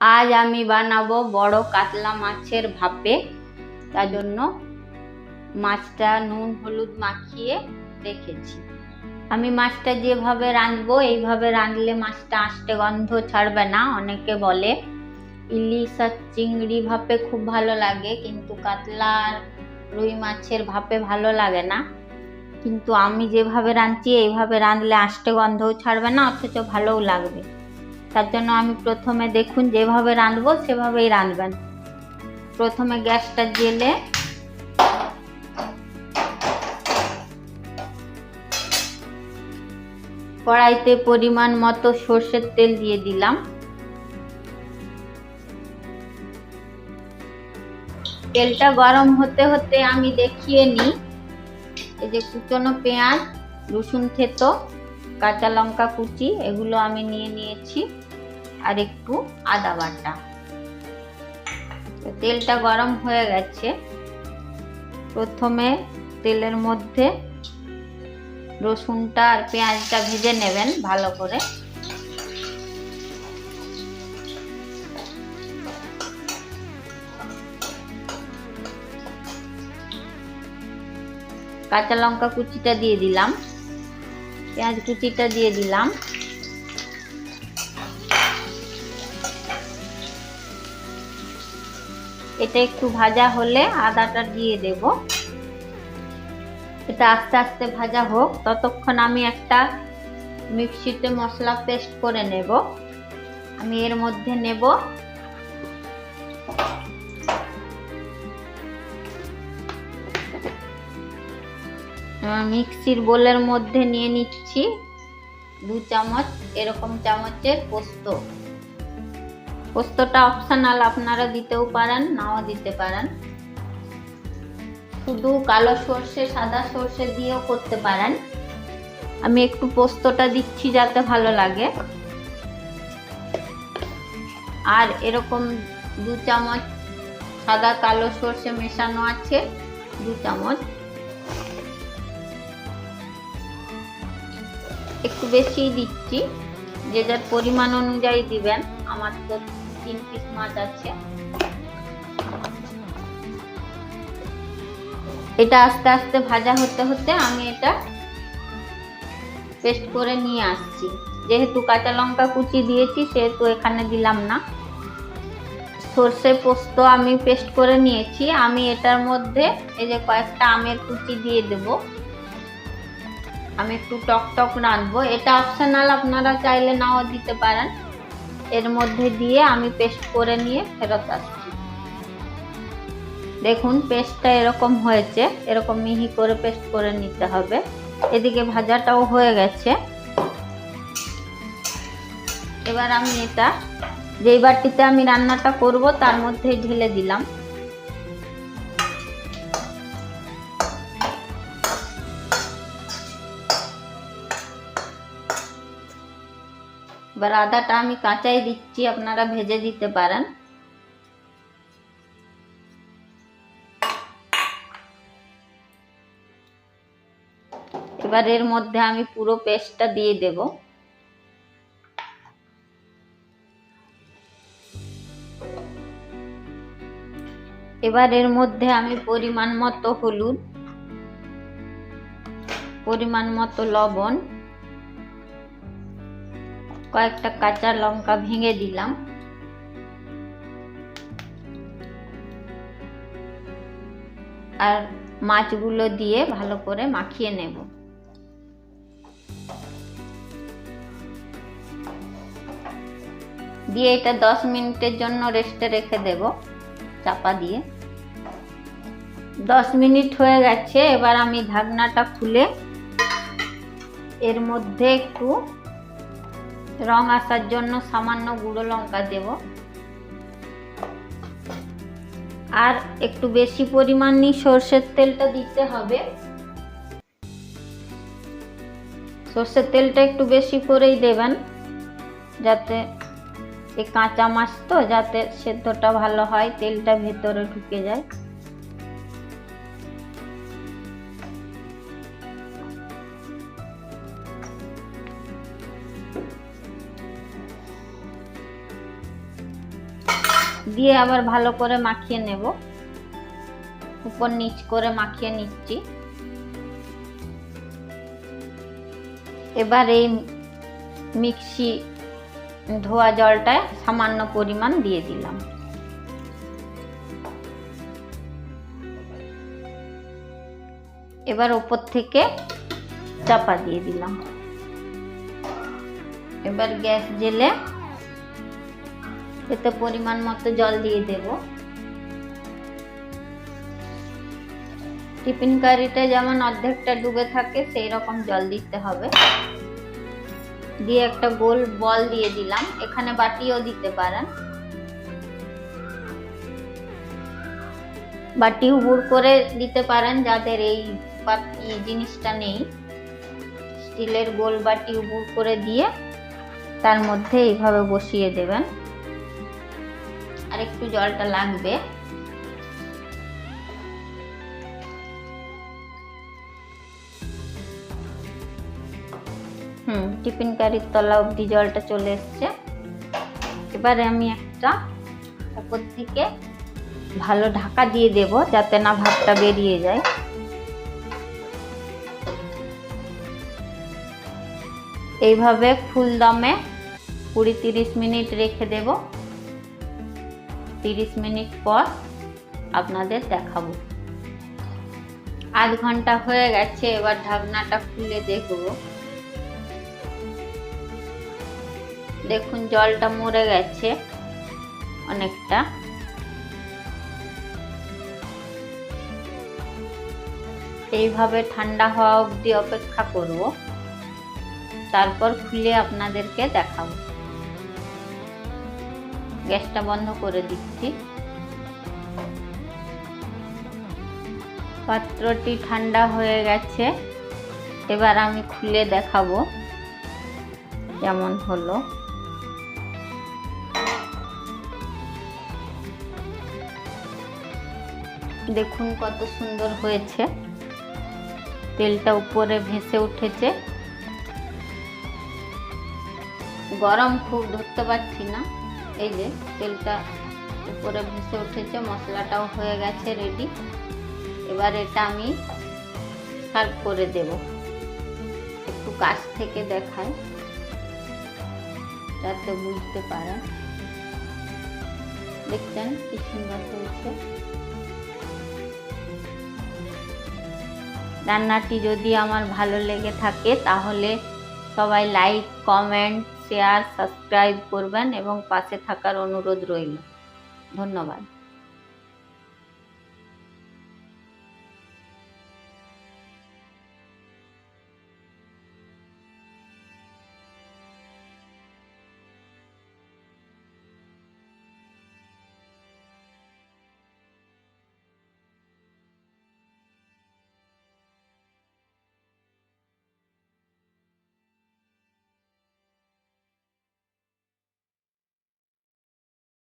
আজ আমি বানাবো বড় কাতলা মাছের ভাপে। তার জন্য মাছটা নুন হলুদ মাখিয়ে রেখেছি। আমি মাছটা যেভাবে রাঁধবো এইভাবে রাঁধলে মাছটা আষ্টে গন্ধ ছাড়বে না। অনেকে বলে ইলিশ আর চিংড়ি ভাপে খুব ভালো লাগে, কিন্তু কাতলা আর রুই মাছের ভাপে ভালো লাগে না। কিন্তু আমি যেভাবে রাঁধছি এইভাবে রাঁধলে আষ্টে গন্ধও ছাড়বে না, অথচ ভালোও লাগবে। তার জন্য আমি প্রথমে দেখুন যেভাবে রাঁধবো সেভাবেই রাঁধবেন। প্রথমে গ্যাসটা জ্বেলে কড়াইতে পরিমাণ মতো সর্ষের তেল দিয়ে দিলাম। তেলটা গরম হতে হতে আমি দেখিয়ে নিই। এই যে কুচনো পেঁয়াজ, রসুন থেতো, কাঁচা লঙ্কা কুচি এগুলো আমি নিয়ে নিয়েছি, আর একটু আদা বাটা। তেলটা গরম হয়ে গেছে। প্রথমে তেলের মধ্যে রসুনটা আর পেঁয়াজটা ভেজে নেবেন ভালো করে। কাঁচা লঙ্কা কুচিটা দিয়ে দিলাম, পেঁয়াজ কুচিটা দিয়ে দিলাম। এটা একটু ভাজা হলে আদাটা দিয়ে দেব। এটা আস্তে আস্তে ভাজা হোক, ততক্ষণ আমি একটা মিক্সিতে মশলা পেস্ট করে নেব। আমি এর মধ্যে নেব মিক্সির বোলের মধ্যে নিয়ে নিচ্ছি 2 চামচ এরকম চামচের পোস্ত। পোস্তটা অপশনাল, আপনারা দিতেও পারেন নাও দিতে পারেন। শুধু কালো সর্ষে সাদা সর্ষে দিয়েও করতে পারেন। আমি একটু পোস্তটা দিচ্ছি যাতে ভালো লাগে। আর এরকম 2 চামচ সাদা কালো সর্ষে মেশানো আছে, 2 চামচ। একটু বেশি দিচ্ছি, যে যার পরিমাণ অনুযায়ী দিবেন। আমার তো 3 পিস মাছ আছে। এটা আস্তে আস্তে ভাজা হতে হতে আমি এটা পেস্ট করে নিয়ে আসছি। যেহেতু কাঁচা লঙ্কা কুচি দিয়েছি সেহেতু এখানে দিলাম না। সর্ষে পোস্ত আমি পেস্ট করে নিয়েছি। আমি এটার মধ্যে এই যে কয়েকটা আমের কুচি দিয়ে দেব। আমি একটু টক টক রাঁধবো, এটা অপশনাল, আপনারা চাইলে নাও দিতে পারেন। এর মধ্যে দিয়ে আমি পেস্ট করে নিয়ে ফেরত আসছি। দেখুন পেস্টটা এরকম হয়েছে, এরকম মিহি করে পেস্ট করে নিতে হবে। এদিকে ভাজাটাও হয়ে গেছে। এবার আমি এটা যেই বাটিতে আমি রান্নাটা করব তার মধ্যে ঢেলে দিলাম। এবার আদাটা আমি কাঁচাই দিচ্ছি, আপনারা ভেজে দিতে পারেন। এবার এর মধ্যে আমি পুরো পেস্টটা দিয়ে দেব। এবার এর মধ্যে আমি পরিমাণ মতো হলুদ, পরিমাণ মতো লবণ, কয়েকটা কাঁচা লঙ্কা ভেঙে দিলাম, আর মাছগুলো দিয়ে ভালো করে মাখিয়ে নেব। দিয়ে এটা 10 মিনিটের জন্য রেস্টে রেখে দেব চাপা দিয়ে। 10 মিনিট হয়ে গেছে। এবার আমি ঢাকনাটা খুলে এর মধ্যে একটু রং আসার জন্য সামান্য গুঁড়ো লঙ্কা দেব। আর একটু বেশি পরিমাণে সর্ষের তেলটা দিতে হবে। সর্ষের তেলটা একটু বেশি করেই দেবেন, যাতে এই কাঁচা মাছ তো যাতে সেদ্ধটা ভালো হয়, তেলটা ভেতরে ঢুকে যায়। দিয়ে আবার ভালো করে মাখিয়ে নেব, উপর নিচ করে মাখিয়ে নিচ্ছি। এবার এই মিক্সি ধোয়া জলটা সামান্য পরিমাণ দিয়ে দিলাম। এবার উপর থেকে চাপা দিয়ে দিলাম। এবার গ্যাস জ্বেলে এতে পরিমাণ মতো জল দিয়ে দেব। টিফিন কারিটা যেমন অর্ধেকটা ডুবে থাকে সেই রকম জল দিতে হবে। দিয়ে একটা গোল বল দিয়ে দিলাম, এখানে বাটিও দিতে পারেন। বাটি উবুড় করে দিতে পারেন যাদের এই জিনিসটা নেই। স্টিলের গোল বাটি উবুড় করে দিয়ে তার মধ্যে এইভাবে বসিয়ে দেবেন। আর একটু জলটা লাগবে। টিফিন কারির তলা অবধি জলটা চলে এসছে। এবারে আমি একটা উপর থেকে ভালো ঢাকা দিয়ে দেব যাতে না ভাপটা বেরিয়ে যায়। এইভাবে ফুল দমে 20-30 মিনিট রেখে দেব। 30 মিনিট পর আপনাদের দেখাবো। আধ ঘন্টা হয়ে গেছে, এবার ঢাকনাটা খুলে দেখব। দেখুন জলটা মরে গেছে অনেকটা। এইভাবে ঠান্ডা হওয়া অবধি অপেক্ষা করব, তারপর খুলে আপনাদেরকে দেখাবো। গ্যাসটা বন্ধ করে দিচ্ছি। পাত্রটি ঠান্ডা হয়ে গেছে, এবার আমি খুলে দেখাবো কেমন হলো। দেখুন কত সুন্দর হয়েছে, তেলটা উপরে ভেসে উঠেছে। গরম খুব, ধরতে পারছি না। এই যে তেলটা উপরে ভেসে উঠেছে, মশলাটাও হয়ে গেছে রেডি। এবার এটা আমি সার্ভ করে দেব। একটু কাছ থেকে দেখাই যাতে বুঝতে পারেন। দেখছেন কি সুন্দর হয়েছে। রান্নাটি যদি আমার ভালো লেগে থাকে তাহলে সবাই লাইক, কমেন্ট, শেয়ার, সাবস্ক্রাইব করবেন এবং পাশে থাকার অনুরোধ রইল। ধন্যবাদ।